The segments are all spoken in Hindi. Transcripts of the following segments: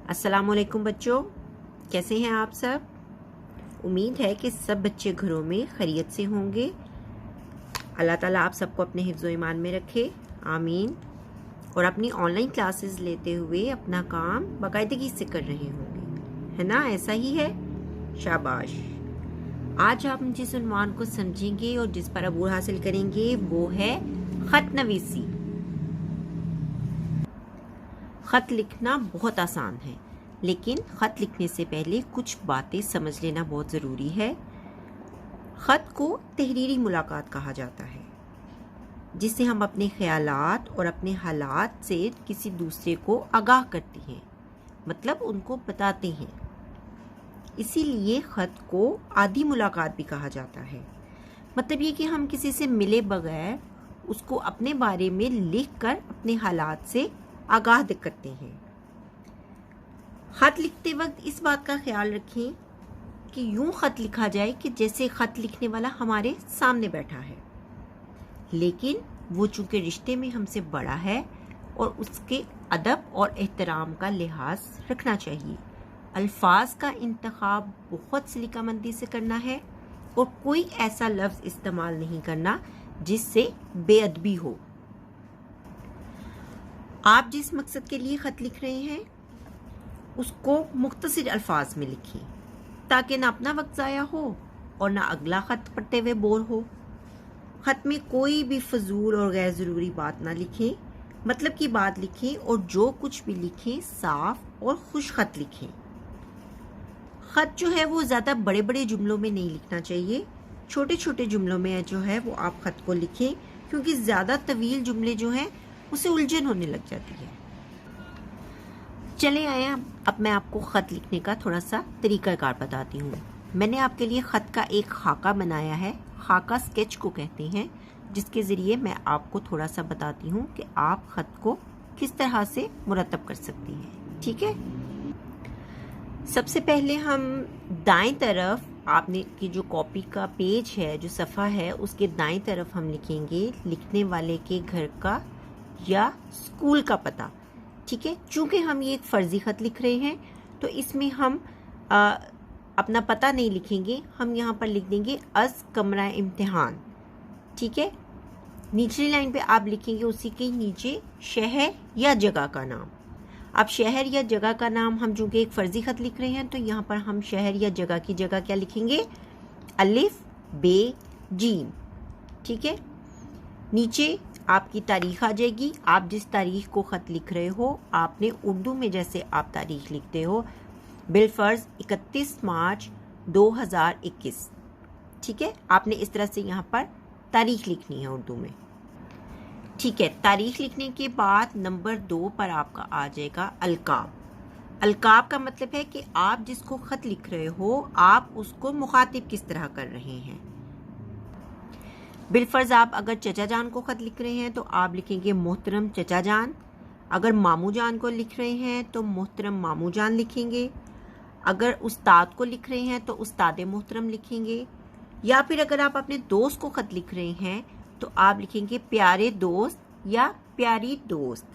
अस्सलामुअलैकुम बच्चों, कैसे हैं आप सब। उम्मीद है कि सब बच्चे घरों में खैरियत से होंगे। अल्लाह ताला आप सबको अपने हिफ्ज़ ईमान में रखे, आमीन। और अपनी ऑनलाइन क्लासेस लेते हुए अपना काम बाकायदगी से कर रहे होंगे, है ना? ऐसा ही है, शाबाश। आज हम जिस उन्वान को समझेंगे और जिस पर अबूर हासिल करेंगे वो है खत नवीसी। खत लिखना बहुत आसान है, लेकिन खत लिखने से पहले कुछ बातें समझ लेना बहुत ज़रूरी है। खत को तहरीरी मुलाकात कहा जाता है, जिससे हम अपने ख्यालात और अपने हालात से किसी दूसरे को आगाह करते हैं, मतलब उनको बताते हैं। इसीलिए खत को आधी मुलाकात भी कहा जाता है। मतलब ये कि हम किसी से मिले बगैर उसको अपने बारे में लिख कर अपने हालात से आगाह करते हैं। खत लिखते वक्त इस बात का ख्याल रखें कि यूं खत लिखा जाए कि जैसे खत लिखने वाला हमारे सामने बैठा है, लेकिन वो चूंकि रिश्ते में हमसे बड़ा है और उसके अदब और एहतराम का लिहाज रखना चाहिए। अल्फाज का इंतखाब बहुत सलीकामंदी से करना है और कोई ऐसा लफ्ज़ इस्तेमाल नहीं करना जिससे बेअदबी हो। आप जिस मकसद के लिए ख़त लिख रहे हैं उसको मुख्तसर अल्फाज में लिखें, ताकि ना अपना वक्त ज़ाया हो और ना अगला ख़त पढ़ते हुए बोर हो। ख़त में कोई भी फजूल और गैर ज़रूरी बात ना लिखें, मतलब की बात लिखें, और जो कुछ भी लिखें साफ और खुश ख़त लिखें। ख़त जो है वो ज़्यादा बड़े बड़े जुमलों में नहीं लिखना चाहिए, छोटे छोटे जुमलों में जो है वो आप ख़त को लिखें, क्योंकि ज़्यादा तवील जुमले जो हैं उसे उलझन होने लग जाती है। चले आए, अब मैं आपको ख़त लिखने का थोड़ा सा तरीक़ाकार बताती हूँ। मैंने आपके लिए ख़त का एक खाका बनाया है, खाका स्केच को कहते हैं, जिसके ज़रिए मैं आपको थोड़ा सा बताती हूँ कि आप ख़त को किस तरह से मुरतब कर सकती हैं। ठीक है, सबसे पहले हम दाएं तरफ आपने की जो कॉपी का पेज है, जो सफ़ा है, उसके दाएं तरफ हम लिखेंगे लिखने वाले के घर का या स्कूल का पता। ठीक है, चूंकि हम ये एक फ़र्ज़ी ख़त लिख रहे हैं तो इसमें हम अपना पता नहीं लिखेंगे, हम यहाँ पर लिख देंगे अज़ कमरा इम्तिहान। ठीक है, निचली लाइन पे आप लिखेंगे उसी के नीचे शहर या जगह का नाम। अब शहर या जगह का नाम हम चूँकि एक फ़र्ज़ी ख़त लिख रहे हैं तो यहाँ पर हम शहर या जगह की जगह क्या लिखेंगे, अलिफ बे जीम। ठीक है, नीचे आपकी तारीख आ जाएगी। आप जिस तारीख को ख़त लिख रहे हो, आपने उर्दू में जैसे आप तारीख लिखते हो, बिलफ़र्ज़ 31 मार्च 2021। ठीक है, आपने इस तरह से यहाँ पर तारीख लिखनी है उर्दू में। ठीक है, तारीख लिखने के बाद नंबर 2 पर आपका आ जाएगा अलकाब। अलकाब का मतलब है कि आप जिसको ख़त लिख रहे हो आप उसको मुखातिब किस तरह कर रहे हैं। बिलफ़र्ज़ आप अगर चचा जान को ख़त लिख रहे हैं तो आप लिखेंगे मोहतरम चचा जान। अगर मामू जान को लिख रहे हैं तो मोहतरम मामू जान लिखेंगे। अगर उस्ताद को लिख रहे हैं तो उस्ताद मोहतरम लिखेंगे। या फिर अगर आप अपने दोस्त को ख़त लिख रहे हैं तो आप लिखेंगे प्यारे दोस्त या प्यारी दोस्त।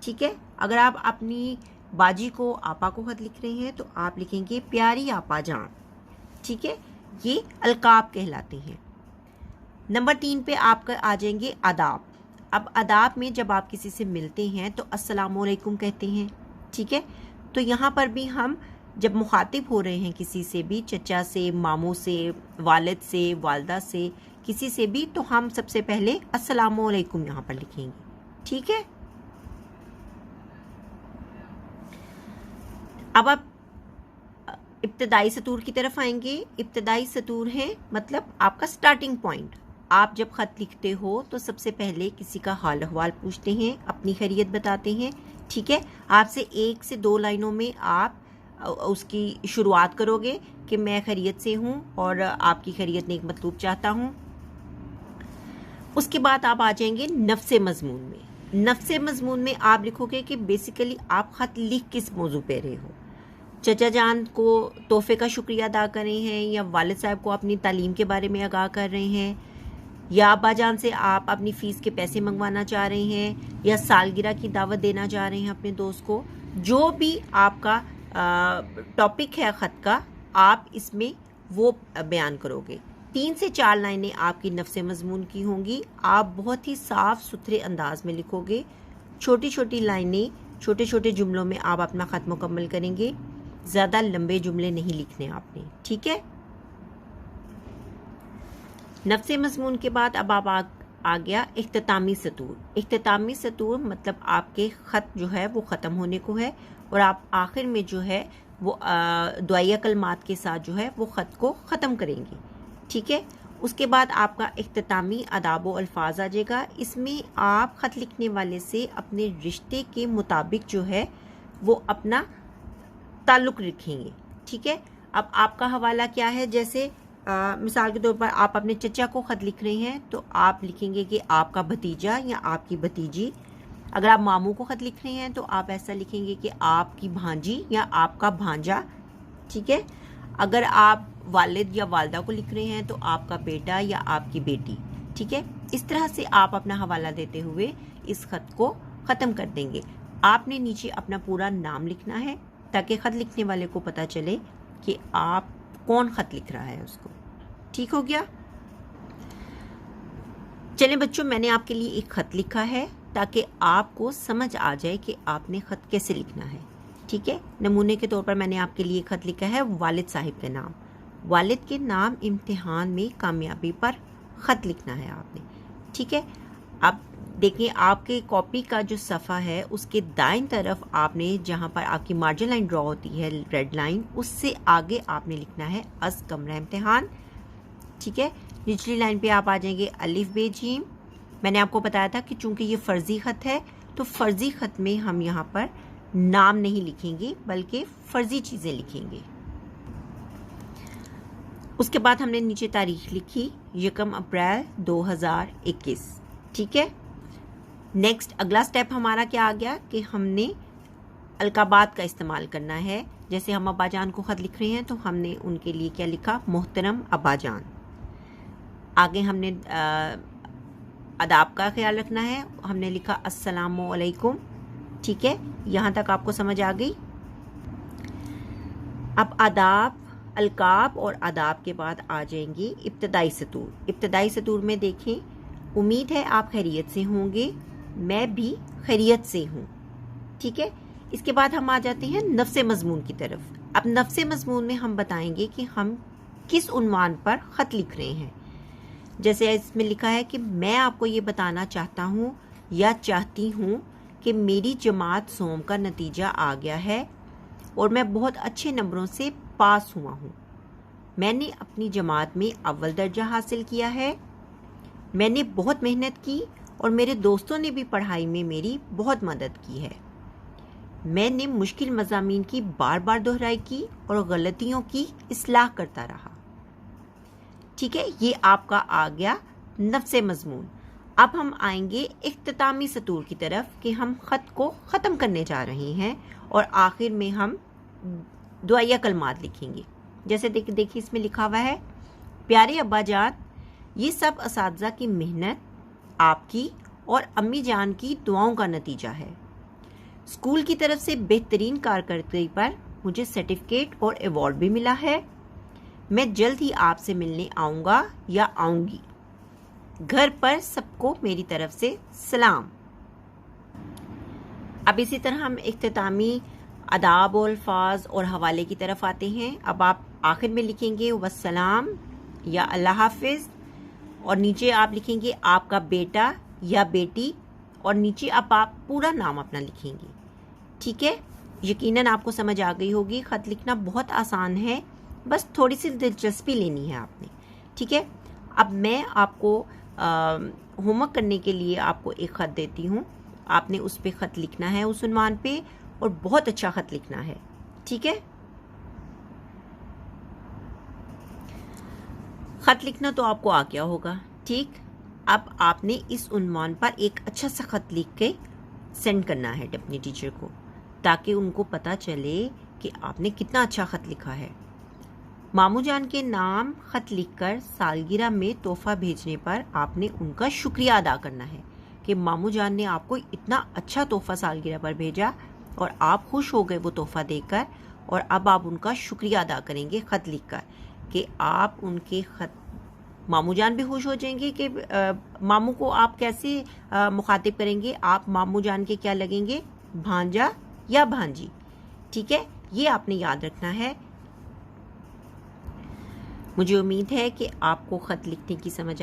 ठीक है, अगर आप अपनी बाजी को आपा को ख़त लिख रहे हैं तो आप लिखेंगे प्यारी आपा जान। ठीक है, ये अलकाब कहलाते हैं। नंबर 3 पे आपका आ जाएंगे आदाब। अब आदाब में जब आप किसी से मिलते हैं तो अस्सलामुअलैकुम कहते हैं। ठीक है, तो यहाँ पर भी हम जब मुखातिब हो रहे हैं किसी से भी, चचा से, मामू से, वालिद से, वालदा से, किसी से भी, तो हम सबसे पहले अस्सलामुअलैकुम यहाँ पर लिखेंगे। ठीक है, अब आप इब्तदाई सतूर की तरफ आएंगे। इब्तदाई सतूर है मतलब आपका स्टार्टिंग पॉइंट। आप जब ख़त लिखते हो तो सबसे पहले किसी का हाल अहवाल पूछते हैं, अपनी खैरियत बताते हैं। ठीक है, आपसे 1 से 2 लाइनों में आप उसकी शुरुआत करोगे कि मैं खैरियत से हूँ और आपकी खैरियत नेक मतलूब चाहता हूँ। उसके बाद आप आ जाएंगे नफ्से मज़मून में। नफ्से मज़मून में आप लिखोगे कि बेसिकली आप ख़त लिख किस मौजू पे रहे हो। चचा जान को तोहफे का शुक्रिया अदा कर रहे हैं, या वालिद साहब को अपनी तालीम के बारे में आगाह कर रहे हैं, या अब्बा जान से आप अपनी फ़ीस के पैसे मंगवाना चाह रहे हैं, या सालगिरह की दावत देना चाह रहे हैं अपने दोस्त को, जो भी आपका टॉपिक है ख़त का, आप इसमें वो बयान करोगे। 3 से 4 लाइनें आपकी नफ्से मज़मून की होंगी। आप बहुत ही साफ़ सुथरे अंदाज में लिखोगे। छोटी छोटी लाइनें, छोटे छोटे जुमलों में आप अपना ख़त मुकम्मल करेंगे। ज़्यादा लंबे जुमले नहीं लिखने आपने, ठीक है। नफ्से मज़मून के बाद अब आप आ गया इख्तितामी सतूर। इख्तितामी सतूर मतलब आपके ख़त जो है वो ख़त्म होने को है और आप आखिर में जो है वो दुआया कलमात के साथ जो है वो ख़त को ख़त्म करेंगे, ठीक है। उसके बाद आपका इख्तितामी आदाब व अल्फाज आ जाएगा। इसमें आप ख़त लिखने वाले से अपने रिश्ते के मुताबिक जो है वो अपना ताल्लुक़ रखेंगे, ठीक है। अब आपका हवाला क्या है, जैसे मिसाल के तौर पर आप अपने चचा को ख़त लिख रहे हैं तो आप लिखेंगे कि आपका भतीजा या आपकी भतीजी। अगर आप मामू को ख़त लिख रहे हैं तो आप ऐसा लिखेंगे कि आपकी भांजी या आपका भांजा, ठीक है। अगर आप वालिद या वालदा को लिख रहे हैं तो आपका बेटा या आपकी बेटी, ठीक है। इस तरह से आप अपना हवाला देते हुए इस ख़त को ख़त्म कर देंगे। आपने नीचे अपना पूरा नाम लिखना है ताकि ख़त लिखने वाले को पता चले कि आप कौन ख़त लिख रहा है उसको, ठीक हो गया। चलें बच्चों, मैंने आपके लिए एक ख़त लिखा है ताकि आपको समझ आ जाए कि आपने ख़त कैसे लिखना है, ठीक है। नमूने के तौर पर मैंने आपके लिए ख़त लिखा है वालिद साहिब के नाम। वालिद के नाम इम्तिहान में कामयाबी पर ख़त लिखना है आपने, ठीक है। अब देखिए आपके कॉपी का जो सफ़ा है उसके दाईं तरफ आपने जहाँ पर आपकी मार्जिन लाइन ड्रॉ होती है, रेड लाइन, उससे आगे आपने लिखना है अस कमरा इम्तिहान, ठीक है। निचली लाइन पे आप आ जाएंगे अलिफ बे जीम। मैंने आपको बताया था कि चूंकि ये फ़र्ज़ी ख़त है तो फ़र्ज़ी ख़त में हम यहाँ पर नाम नहीं लिखेंगे बल्कि फ़र्ज़ी चीज़ें लिखेंगे। उसके बाद हमने नीचे तारीख लिखी 1 अप्रैल 2021, ठीक है। नेक्स्ट अगला स्टेप हमारा क्या आ गया कि हमने अलकाबात का इस्तेमाल करना है। जैसे हम अब्बाजान को ख़त लिख रहे हैं तो हमने उनके लिए क्या लिखा, मोहतरम अब्बाजान। आगे हमने अदाब का ख्याल रखना है, हमने लिखा अस्सलामु अलैकुम, ठीक है। यहाँ तक आपको समझ आ गई। अब आदाब, अलकाब और आदाब के बाद आ जाएंगी इब्तदाई सतूर। इब्तदाई सतूर में देखें, उम्मीद है आप खैरियत से होंगे, मैं भी खैरियत से हूँ, ठीक है। इसके बाद हम आ जाते हैं नफ्से मज़मून की तरफ। अब नफ्से मज़मून में हम बताएंगे कि हम किस उन्वान पर ख़त लिख रहे हैं। जैसे इसमें लिखा है कि मैं आपको ये बताना चाहता हूँ या चाहती हूँ कि मेरी जमात सोम का नतीजा आ गया है और मैं बहुत अच्छे नंबरों से पास हुआ हूँ। मैंने अपनी जमात में अव्वल दर्जा हासिल किया है। मैंने बहुत मेहनत की और मेरे दोस्तों ने भी पढ़ाई में मेरी बहुत मदद की है। मैंने मुश्किल मज़ामीन की बार बार दोहराई की और गलतियों की इस्लाह करता रहा, ठीक है। ये आपका आ गया नफ्से मज़मून। अब हम आएंगे इख्तितामी सतूर की तरफ कि हम ख़त को ख़त्म करने जा रहे हैं और आखिर में हम दुआया कलमात लिखेंगे। जैसे देखिए इसमें लिखा हुआ है, प्यारे अब्बा जान, ये सब असातिज़ा की मेहनत आपकी और अम्मी जान की दुआओं का नतीजा है। स्कूल की तरफ से बेहतरीन कारकर्दगी पर मुझे सर्टिफिकेट और अवार्ड भी मिला है। मैं जल्द ही आपसे मिलने आऊँगा या आऊँगी। घर पर सबको मेरी तरफ से सलाम। अब इसी तरह हम इख्तितामी अदाब और अल्फाज और हवाले की तरफ आते हैं। अब आप आखिर में लिखेंगे वस्सलाम या अल्लाह हाफिज़ और नीचे आप लिखेंगे आपका बेटा या बेटी और नीचे आप पूरा नाम अपना लिखेंगे, ठीक है। यकीनन आपको समझ आ गई होगी। ख़त लिखना बहुत आसान है, बस थोड़ी सी दिलचस्पी लेनी है आपने, ठीक है। अब मैं आपको होमवर्क करने के लिए आपको एक ख़त देती हूँ। आपने उस पर ख़त लिखना है उस उन्वान पे और बहुत अच्छा ख़त लिखना है, ठीक है। ख़त लिखना तो आपको आ गया होगा, ठीक। अब आपने इस उन्वान पर एक अच्छा सा ख़त लिख के सेंड करना है अपने टीचर को, ताकि उनको पता चले कि आपने कितना अच्छा ख़त लिखा है। मामू जान के नाम ख़त लिखकर सालगिरह में तोहफ़ा भेजने पर आपने उनका शुक्रिया अदा करना है कि मामू जान ने आपको इतना अच्छा तोहफ़ा सालगिरह पर भेजा और आप खुश हो गए वो तोहफ़ा देकर, और अब आप उनका शुक्रिया अदा करेंगे ख़त लिखकर कि आप उनके ख़त, मामू जान भी खुश हो जाएंगे कि मामू को आप कैसे मुखातिब करेंगे, आप मामू जान के क्या लगेंगे, भांजा या भांजी। ठीक है, ये आपने याद रखना है। मुझे उम्मीद है कि आपको ख़त लिखने की समझ